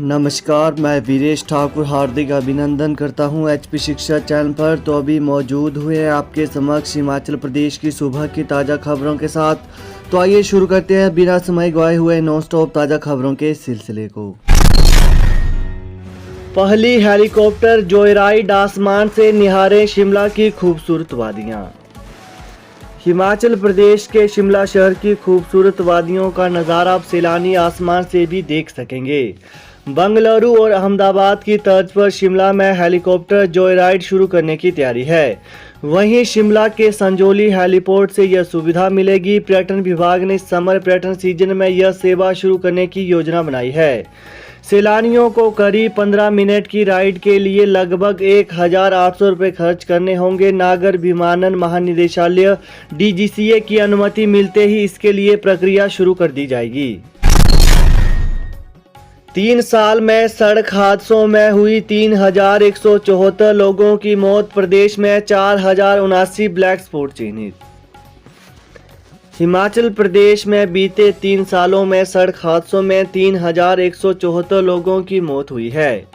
नमस्कार, मैं वीरेश ठाकुर हार्दिक अभिनंदन करता हूं एचपी शिक्षा चैनल पर। तो अभी मौजूद हुए हैं आपके समक्ष हिमाचल प्रदेश की सुबह की ताज़ा खबरों के साथ। तो आइए शुरू करते हैं बिना समय गवाए हुए नॉन स्टॉप ताज़ा खबरों के सिलसिले को। पहली हेलीकॉप्टर जॉयराइड, आसमान से निहारें शिमला की खूबसूरत वादियाँ। हिमाचल प्रदेश के शिमला शहर की खूबसूरत वादियों का नज़ारा अब सैलानी आसमान से भी देख सकेंगे। बंगलुरु और अहमदाबाद की तर्ज पर शिमला में हेलीकॉप्टर जॉयराइड शुरू करने की तैयारी है। वहीं शिमला के संजौली हेलीपोर्ट से यह सुविधा मिलेगी। पर्यटन विभाग ने समर पर्यटन सीजन में यह सेवा शुरू करने की योजना बनाई है। सैलानियों को करीब 15 मिनट की राइड के लिए लगभग 1,800 रुपये खर्च करने होंगे। नागर विमानन महानिदेशालय DGCA की अनुमति मिलते ही इसके लिए प्रक्रिया शुरू कर दी जाएगी। 3 साल में सड़क हादसों में हुई 3,174 लोगों की मौत। प्रदेश में 4,079 ब्लैक स्पॉट चिन्हित। हिमाचल प्रदेश में बीते 3 सालों में सड़क हादसों में 3,174 लोगों की मौत हुई है।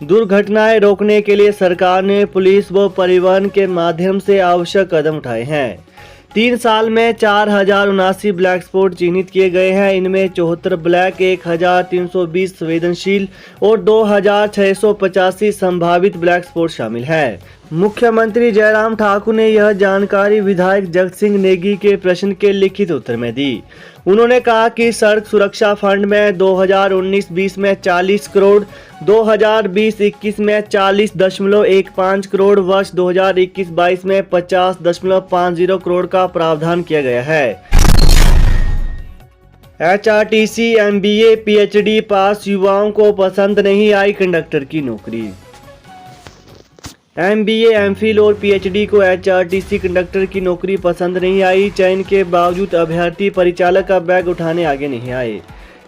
दुर्घटनाएं रोकने के लिए सरकार ने पुलिस व परिवहन के माध्यम से आवश्यक कदम उठाए हैं। 3 साल में 4,079 ब्लैक स्पॉट चिन्हित किए गए हैं। इनमें 74 ब्लैक, 1,320 संवेदनशील और 2,685 संभावित ब्लैक स्पॉट शामिल हैं। मुख्यमंत्री जयराम ठाकुर ने यह जानकारी विधायक जगत सिंह नेगी के प्रश्न के लिखित उत्तर में दी। उन्होंने कहा कि सड़क सुरक्षा फंड में 2019-20 में 40 करोड़, 2020-21 में 40.15 करोड़, वर्ष 2021-22 में 50.50 करोड़ का प्रावधान किया गया है। HRTC MBA PhD पास युवाओं को पसंद नहीं आई कंडक्टर की नौकरी। MBA, MPhil और PhD को HRTC कंडक्टर की नौकरी पसंद नहीं आई। चयन के बावजूद अभ्यर्थी परिचालक का बैग उठाने आगे नहीं आए।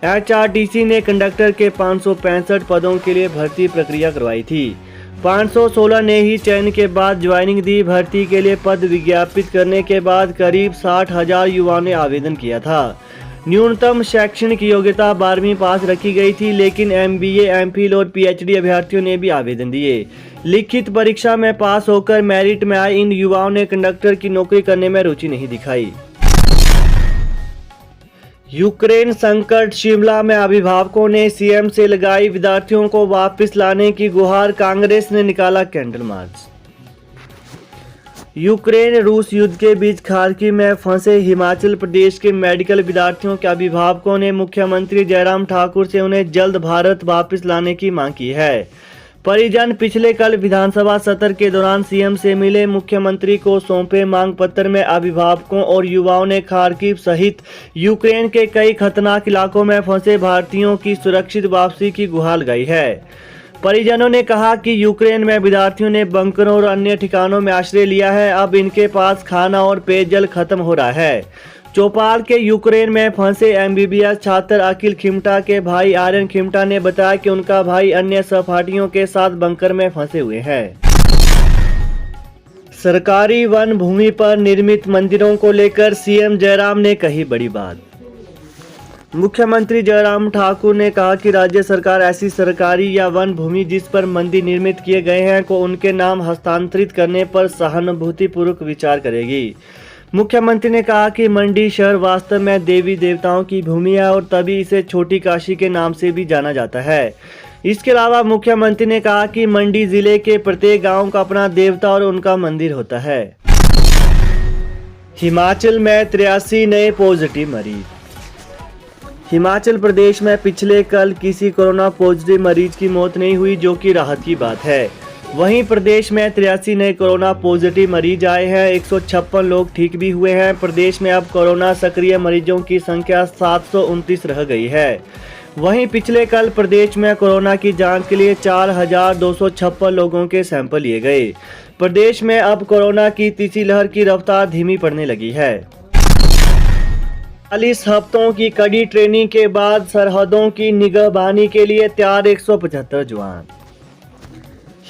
HRTC ने कंडक्टर के 565 पदों के लिए भर्ती प्रक्रिया करवाई थी। 516 ने ही चयन के बाद ज्वाइनिंग दी। भर्ती के लिए पद विज्ञापित करने के बाद करीब 60,000 युवाओं ने आवेदन किया था। न्यूनतम शैक्षणिक योग्यता 12वीं पास रखी गई थी, लेकिन MBA, MPhil और PhD अभ्यर्थियों ने भी आवेदन दिए। लिखित परीक्षा में पास होकर मेरिट में आए इन युवाओं ने कंडक्टर की नौकरी करने में रुचि नहीं दिखाई। यूक्रेन संकट, शिमला में अभिभावकों ने CM से लगाई विद्यार्थियों को वापस लाने की गुहार। कांग्रेस ने निकाला कैंडल मार्च। यूक्रेन रूस युद्ध के बीच खार्किव में फंसे हिमाचल प्रदेश के मेडिकल विद्यार्थियों के अभिभावकों ने मुख्यमंत्री जयराम ठाकुर से उन्हें जल्द भारत वापस लाने की मांग की है। परिजन पिछले कल विधानसभा सत्र के दौरान CM से मिले। मुख्यमंत्री को सौंपे मांग पत्र में अभिभावकों और युवाओं ने खार्किव सहित यूक्रेन के कई खतरनाक इलाकों में फंसे भारतीयों की सुरक्षित वापसी की गुहार लगाई है। परिजनों ने कहा कि यूक्रेन में विद्यार्थियों ने बंकरों और अन्य ठिकानों में आश्रय लिया है। अब इनके पास खाना और पेयजल खत्म हो रहा है। चौपाल के यूक्रेन में फंसे MBBS छात्र अखिल खिमटा के भाई आर्यन खिमटा ने बताया कि उनका भाई अन्य सहपाठियों के साथ बंकर में फंसे हुए हैं। सरकारी वन भूमि पर निर्मित मंदिरों को लेकर CM जयराम ने कही बड़ी बात। मुख्यमंत्री जयराम ठाकुर ने कहा कि राज्य सरकार ऐसी सरकारी या वन भूमि जिस पर मंदिर निर्मित किए गए हैं को उनके नाम हस्तांतरित करने पर सहानुभूतिपूर्वक विचार करेगी। मुख्यमंत्री ने कहा कि मंडी शहर वास्तव में देवी देवताओं की भूमि है और तभी इसे छोटी काशी के नाम से भी जाना जाता है। इसके अलावा मुख्यमंत्री ने कहा कि मंडी जिले के प्रत्येक गांव का अपना देवता और उनका मंदिर होता है। हिमाचल में 83 नए पॉजिटिव मरीज। हिमाचल प्रदेश में पिछले कल किसी कोरोना पॉजिटिव मरीज की मौत नहीं हुई, जो कि राहत की बात है। वहीं प्रदेश में 83 नए कोरोना पॉजिटिव मरीज आए हैं। 156 लोग ठीक भी हुए हैं। प्रदेश में अब कोरोना सक्रिय मरीजों की संख्या 729 रह गई है। वहीं पिछले कल प्रदेश में कोरोना की जांच के लिए 4,256 लोगों के सैंपल लिए गए। प्रदेश में अब कोरोना की तीसरी लहर की रफ्तार धीमी पड़ने लगी है। 40 हफ्तों की कड़ी ट्रेनिंग के बाद सरहदों की निगहबानी के लिए तैयार 175 जवान।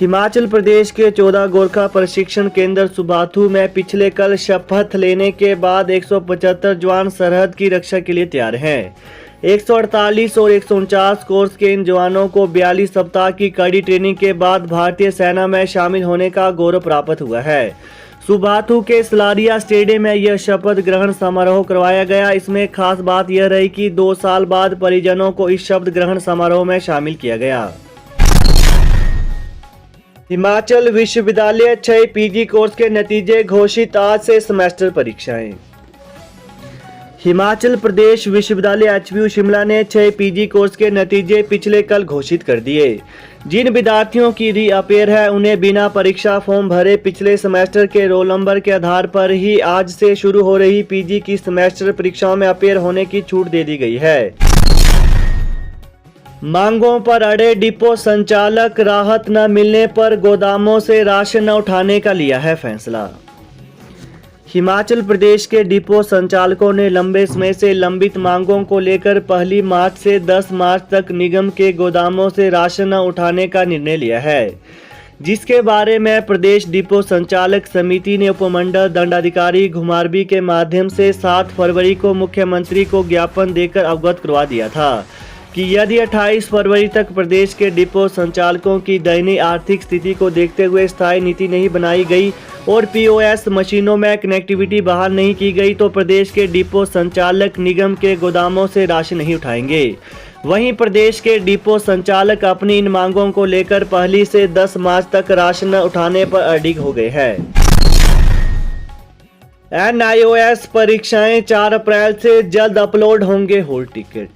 हिमाचल प्रदेश के 14 गोरखा प्रशिक्षण केंद्र सुबाथू में पिछले कल शपथ लेने के बाद 175 जवान सरहद की रक्षा के लिए तैयार हैं। 148 और 149 कोर्स के इन जवानों को 42 सप्ताह की कड़ी ट्रेनिंग के बाद भारतीय सेना में शामिल होने का गौरव प्राप्त हुआ है। सुबाथू के सलारिया स्टेडियम में यह शपथ ग्रहण समारोह करवाया गया। इसमें खास बात यह रही कि 2 साल बाद परिजनों को इस शपथ ग्रहण समारोह में शामिल किया गया। हिमाचल विश्वविद्यालय 6 पीजी कोर्स के नतीजे घोषित, आज से सेमेस्टर परीक्षाएं। हिमाचल प्रदेश विश्वविद्यालय HVU शिमला ने 6 पीजी कोर्स के नतीजे पिछले कल घोषित कर दिए। जिन विद्यार्थियों की रीअपेयर है उन्हें बिना परीक्षा फॉर्म भरे पिछले सेमेस्टर के रोल नंबर के आधार पर ही आज से शुरू हो रही पीजी की सेमेस्टर परीक्षाओं में अपेयर होने की छूट दे दी गई है। मांगों पर अड़े डिपो संचालक, राहत न मिलने पर गोदामों से राशन न उठाने का लिया है फैसला। हिमाचल प्रदेश के डिपो संचालकों ने लंबे समय से लंबित मांगों को लेकर 1 मार्च से 10 मार्च तक निगम के गोदामों से राशन न उठाने का निर्णय लिया है, जिसके बारे में प्रदेश डिपो संचालक समिति ने उपमंडल दंडाधिकारी घुमारवी के माध्यम से 7 फरवरी को मुख्यमंत्री को ज्ञापन देकर अवगत करवा दिया था कि यदि 28 फरवरी तक प्रदेश के डिपो संचालकों की दयनीय आर्थिक स्थिति को देखते हुए स्थायी नीति नहीं बनाई गई और POS मशीनों में कनेक्टिविटी बहाल नहीं की गई तो प्रदेश के डिपो संचालक निगम के गोदामों से राशन नहीं उठाएंगे। वहीं प्रदेश के डिपो संचालक अपनी इन मांगों को लेकर 1 से 10 मार्च तक राशन न उठाने पर अडिग हो गए हैं। NIOS परीक्षाएं 4 अप्रैल से जल्द अपलोड होंगे हॉल टिकट।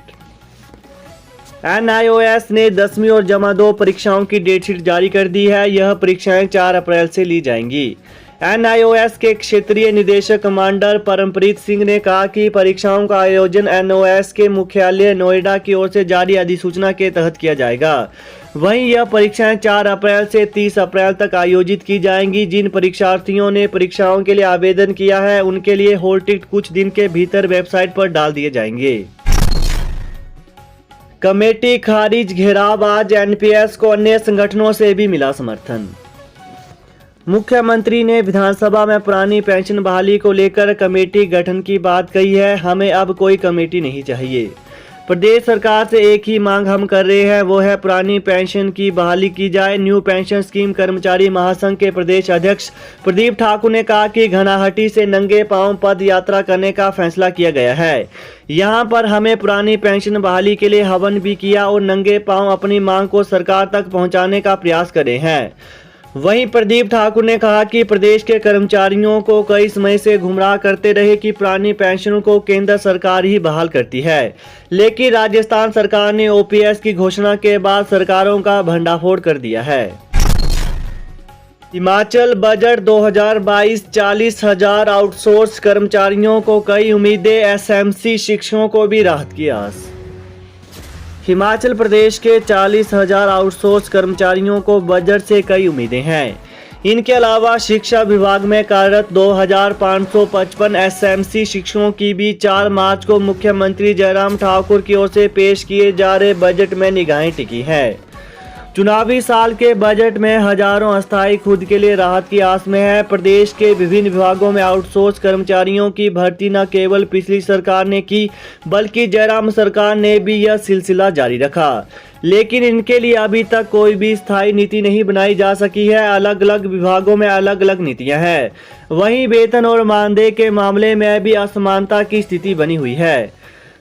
NIOS ने 10वीं और जमा 2 परीक्षाओं की डेटशीट जारी कर दी है। यह परीक्षाएं 4 अप्रैल से ली जाएंगी। NIOS के क्षेत्रीय निदेशक कमांडर परमप्रीत सिंह ने कहा कि परीक्षाओं का आयोजन NIOS के मुख्यालय नोएडा की ओर से जारी अधिसूचना के तहत किया जाएगा। वहीं यह परीक्षाएं 4 अप्रैल से 30 अप्रैल तक आयोजित की जाएंगी। जिन परीक्षार्थियों ने परीक्षाओं के लिए आवेदन किया है उनके लिए हॉल टिकट कुछ दिन के भीतर वेबसाइट पर डाल दिए जाएंगे। कमेटी खारिज, घेराव, आज NPS को अन्य संगठनों से भी मिला समर्थन। मुख्यमंत्री ने विधानसभा में पुरानी पेंशन बहाली को लेकर कमेटी गठन की बात कही है। हमें अब कोई कमेटी नहीं चाहिए। प्रदेश सरकार से एक ही मांग हम कर रहे हैं, वो है पुरानी पेंशन की बहाली की जाए। न्यू पेंशन स्कीम कर्मचारी महासंघ के प्रदेश अध्यक्ष प्रदीप ठाकुर ने कहा कि घनाहट्टी से नंगे पांव पद यात्रा करने का फैसला किया गया है। यहां पर हमें पुरानी पेंशन बहाली के लिए हवन भी किया और नंगे पांव अपनी मांग को सरकार तक पहुंचाने का प्रयास करे हैं। वहीं प्रदीप ठाकुर ने कहा कि प्रदेश के कर्मचारियों को कई समय से गुमराह करते रहे कि पुरानी पेंशन को केंद्र सरकार ही बहाल करती है, लेकिन राजस्थान सरकार ने OPS की घोषणा के बाद सरकारों का भंडाफोड़ कर दिया है। हिमाचल बजट 2022 40,000 आउटसोर्स कर्मचारियों को कई उम्मीदें, SMC शिक्षकों को भी राहत की आस। हिमाचल प्रदेश के 40,000 आउटसोर्स कर्मचारियों को बजट से कई उम्मीदें हैं। इनके अलावा शिक्षा विभाग में कार्यरत 2,555 SMC शिक्षकों की भी 4 मार्च को मुख्यमंत्री जयराम ठाकुर की ओर से पेश किए जा रहे बजट में निगाहें टिकी हैं। चुनावी साल के बजट में हजारों अस्थायी खुद के लिए राहत की आस में है। प्रदेश के विभिन्न विभागों में आउटसोर्स कर्मचारियों की भर्ती न केवल पिछली सरकार ने की बल्कि जयराम सरकार ने भी यह सिलसिला जारी रखा, लेकिन इनके लिए अभी तक कोई भी स्थायी नीति नहीं बनाई जा सकी है। अलग अलग विभागों में अलग अलग नीतियां हैं। वहीं वेतन और मानदेय के मामले में भी असमानता की स्थिति बनी हुई है।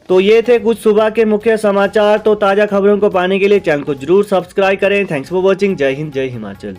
तो ये थे कुछ सुबह के मुख्य समाचार। तो ताज़ा खबरों को पाने के लिए चैनल को जरूर सब्सक्राइब करें। Thanks for watching. जय हिंद, जय हिमाचल।